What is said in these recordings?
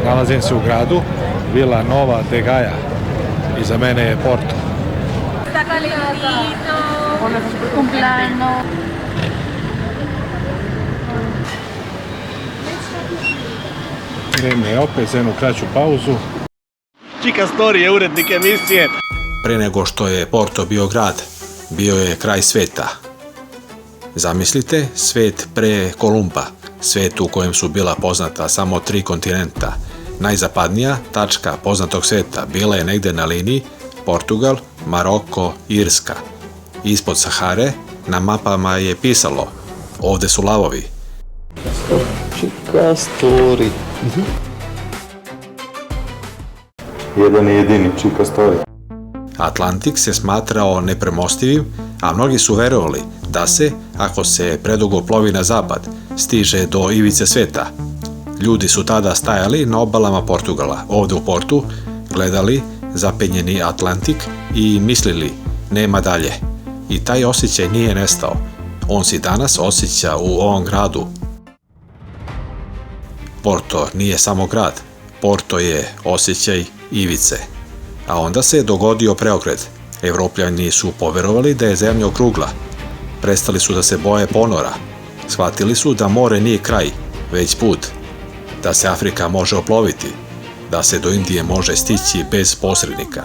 Nalazim se u gradu Vila Nova de Gaia. Iza mene je Porto. Vreme je opet za jednu kraću pauzu. Čika Story je urednik emisije. Pre nego što je Porto bio grad, bio je kraj sveta. Zamislite, svet pre Kolumba, svet u kojem su bila poznata samo 3 kontinenta. Najzapadnija tačka poznatog sveta bila je negde na liniji Portugal, Maroko, Irska. Ispod Sahare na mapama je pisalo: ovde su lavovi. Čika Story. Jedan je jedini Čika Story. Atlantik se smatrao nepremostivim, a mnogi su verovali da se, ako se predugo plovi na zapad, stiže do ivice sveta. Ljudi su tada stajali na obalama Portugala, ovde u Portu, gledali zapenjeni Atlantik i mislili: nema dalje. I taj osjećaj nije nestao. On se danas osjeća u ovom gradu. Porto nije samo grad. Porto je osjećaj ivice. A onda se dogodio preokret. Evropljani su poverovali da je zemlja okrugla. Prestali su da se boje ponora. Shvatili su da more nije kraj, već put. Da se Afrika može oploviti. Da se do Indije može stići bez posrednika.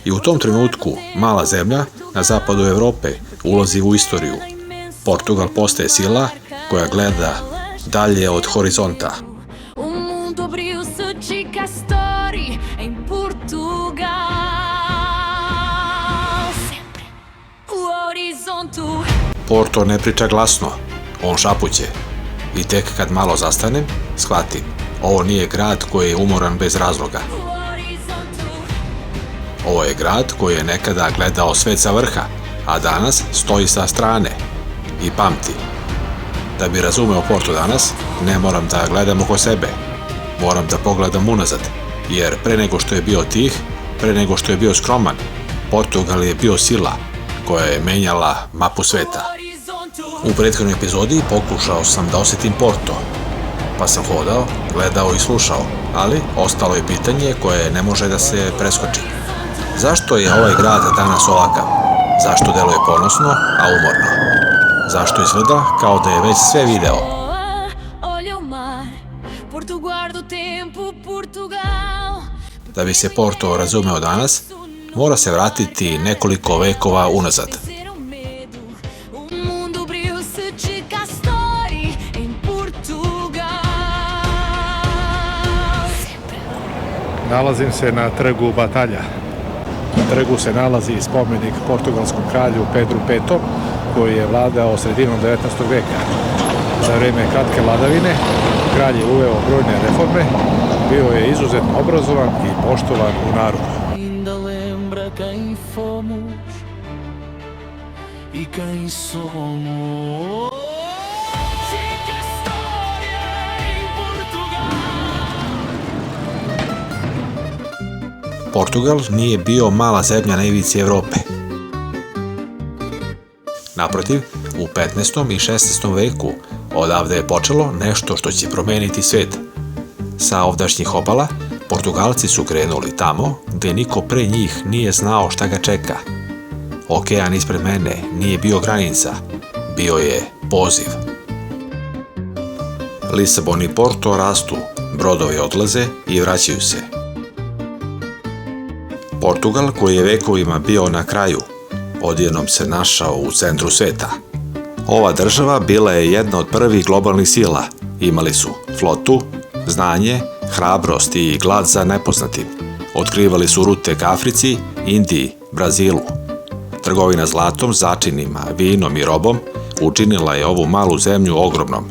I u tom trenutku mala zemlja na zapadu Evrope ulazi u istoriju. Portugal postaje sila koja gleda dalje od horizonta. Porto ne priča glasno, on šapuće. I tek kad malo zastanem, shvatim, ovo nije grad koji je umoran bez razloga. Ovo je grad koji je nekada gledao svet sa vrha, a danas stoji sa strane i pamti. Da bi razumeo Porto danas, ne moram da gledam oko sebe. Moram da pogledam unazad, jer pre nego što je bio tih, pre nego što je bio skroman, Portugal je bio sila koja je menjala mapu sveta. U prethodnoj epizodi pokušao sam da osjetim Porto, pa sam hodao, gledao i slušao, ali ostalo je pitanje koje ne može da se preskoči. Zašto je ovaj grad danas ovakav? Zašto deluje ponosno, a umorno? Zašto izgleda kao da je već sve video? Da bi se Porto razumeo danas, mora se vratiti nekoliko vekova unazad. Nalazim se na trgu Batalja. Na trgu se nalazi spomenik portugalskom kralju Pedru V, koji je vladao sredinom 19. veka. Za vreme kratke vladavine kralj je uveo brojne reforme, bio je izuzetno obrazovan i poštovan u narodu. Portugal nije bio mala zemlja na ivici Evrope. Naprotiv, u 15. i 16. veku odavde je počelo nešto što će promeniti svet. Sa ovdašnjih obala, Portugalci su krenuli tamo gde niko pre njih nije znao šta ga čeka. Okean ispred mene nije bio granica, bio je poziv. Lisabon i Porto rastu, brodovi odlaze i vraćaju se. Portugal, koji je vekovima bio na kraju, odjednom se našao u centru sveta. Ova država bila je jedna od prvih globalnih sila. Imali su flotu, znanje, hrabrost i glad za nepoznatim. Otkrivali su rute ka Africi, Indiji, Brazilu. Trgovina zlatom, začinima, vinom i robom učinila je ovu malu zemlju ogromnom.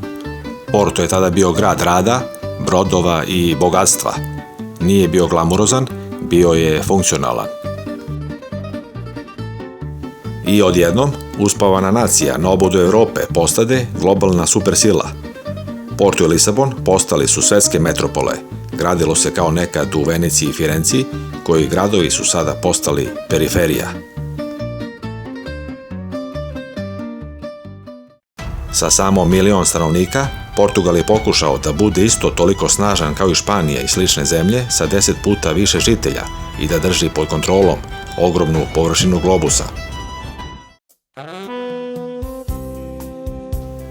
Porto je tada bio grad rada, brodova i bogatstva. Nije bio glamurozan, bio je funkcionalan. I odjednom, uspavana nacija na obodu Evrope postade globalna supersila. Porto i Lisabon postali su svetske metropole. Gradilo se kao nekad u Veneciji i Firenciji, koji gradovi su sada postali periferija. Sa samo 1.000.000 stanovnika, Portugal je pokušao da bude isto toliko snažan kao i Španija i slične zemlje sa 10 puta više žitelja i da drži pod kontrolom ogromnu površinu globusa.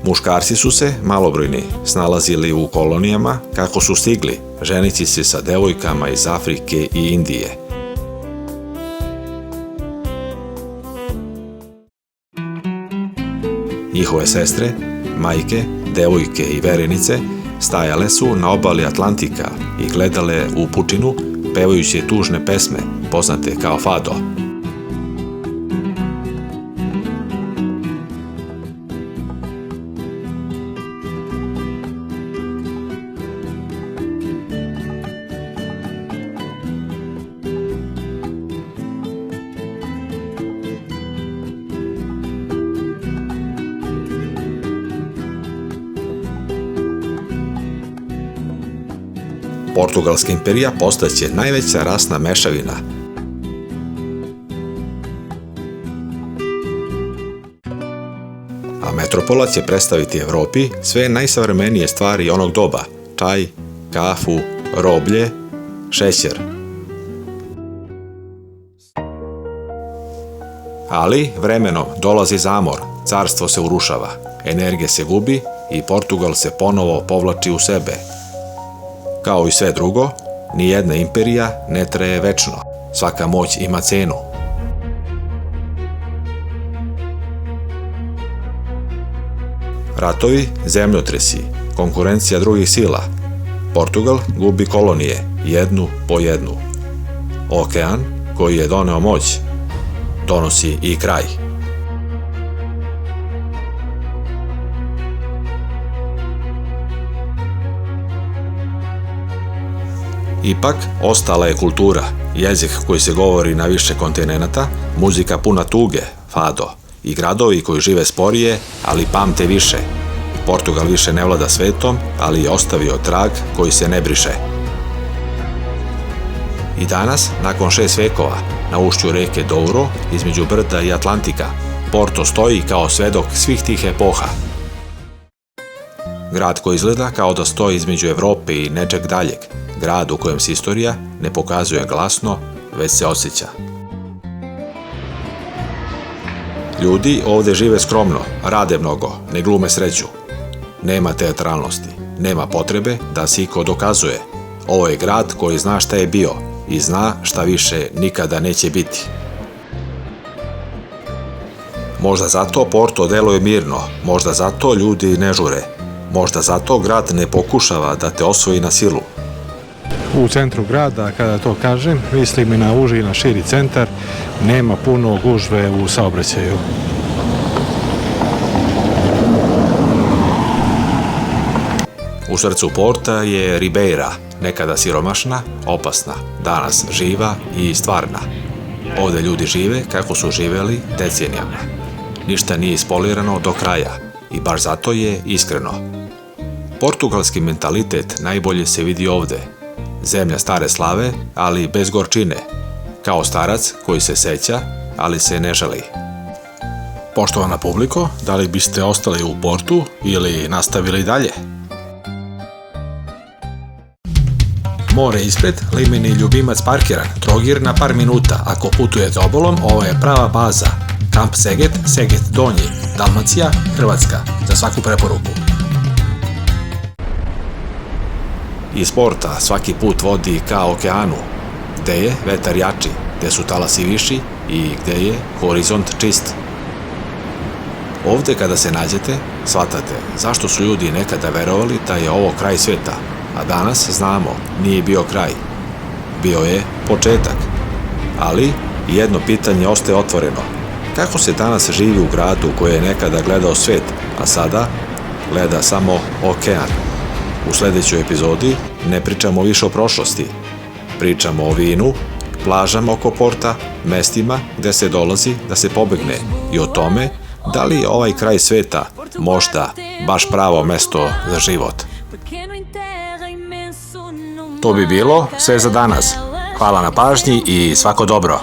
Muškarci su se, malobrojni, snalazili u kolonijama kako su stigli, ženici se sa devojkama iz Afrike i Indije. Njihove sestre, majke, devojke i verenice stajale su na obali Atlantika i gledale u pučinu pevajući tužne pesme poznate kao fado. Portugalska imperija postaće najveća rasna mešavina. A metropola će predstaviti Evropi sve najsavremenije stvari onog doba: čaj, kafu, roblje, šećer. Ali vremenom dolazi zamor, carstvo se urušava, energija se gubi i Portugal se ponovo povlači u sebe. Kao i sve drugo, nijedna imperija ne traje večno. Svaka moć ima cenu. Ratovi, zemljotresi, konkurencija drugih sila. Portugal gubi kolonije, jednu po jednu. Okean, koji je doneo moć, donosi i kraj. Ipak, ostala je kultura, jezik koji se govori na više kontinenata, muzika puna tuge, fado, i gradovi koji žive sporije, ali pamte više. Portugal više ne vlada svetom, ali je ostavio trag koji se ne briše. I danas, nakon 6 vekova, na ušću reke Douro, između brda i Atlantika, Porto stoji kao svedok svih tih epoha. Grad koji izgleda kao da stoji između Evrope i nečeg daljeg, grad u kojem se istorija ne pokazuje glasno, već se osjeća. Ljudi ovde žive skromno, rade mnogo, ne glume sreću. Nema teatralnosti, nema potrebe da se iko dokazuje. Ovo je grad koji zna šta je bio i zna šta više nikada neće biti. Možda zato Porto deluje mirno, možda zato ljudi ne žure, možda zato grad ne pokušava da te osvoji na silu. U centru grada, kada to kažem, mislim i na uži i na širi centar, nema puno gužve u saobraćaju. U srcu Porta je Ribeira, nekada siromašna, opasna, danas živa i stvarna. Ovde ljudi žive kako su živeli decenijama. Ništa nije ispolirano do kraja i baš zato je iskreno. Portugalski mentalitet najbolje se vidi ovde. Zemlja stare slave, ali bez gorčine. Kao starac koji se seća, ali se ne žali. Poštovana publiko, da li biste ostali u Portu ili nastavili dalje? More ispred, limeni ljubimac parkiran, Trogir na par minuta. Ako putujete obalom, ovo je prava baza. Kamp Seget, Seget Donji, Dalmacija, Hrvatska. Za svaku preporuku. Iz Porta svaki put vodi ka okeanu, gde je vetar jači, gde su talasi viši i gde je horizont čist. Ovde kada se nađete, shvatate zašto su ljudi nekada verovali da je ovo kraj sveta, a danas znamo, nije bio kraj. Bio je početak. Ali jedno pitanje ostaje otvoreno. Kako se danas živi u gradu koji je nekada gledao svet, a sada gleda samo okean? U sledećoj epizodi ne pričamo više o prošlosti. Pričamo o vinu, plažama oko Porta, mestima gde se dolazi da se pobegne i o tome da li je ovaj kraj sveta možda baš pravo mesto za život. To bi bilo sve za danas. Hvala na pažnji i svako dobro.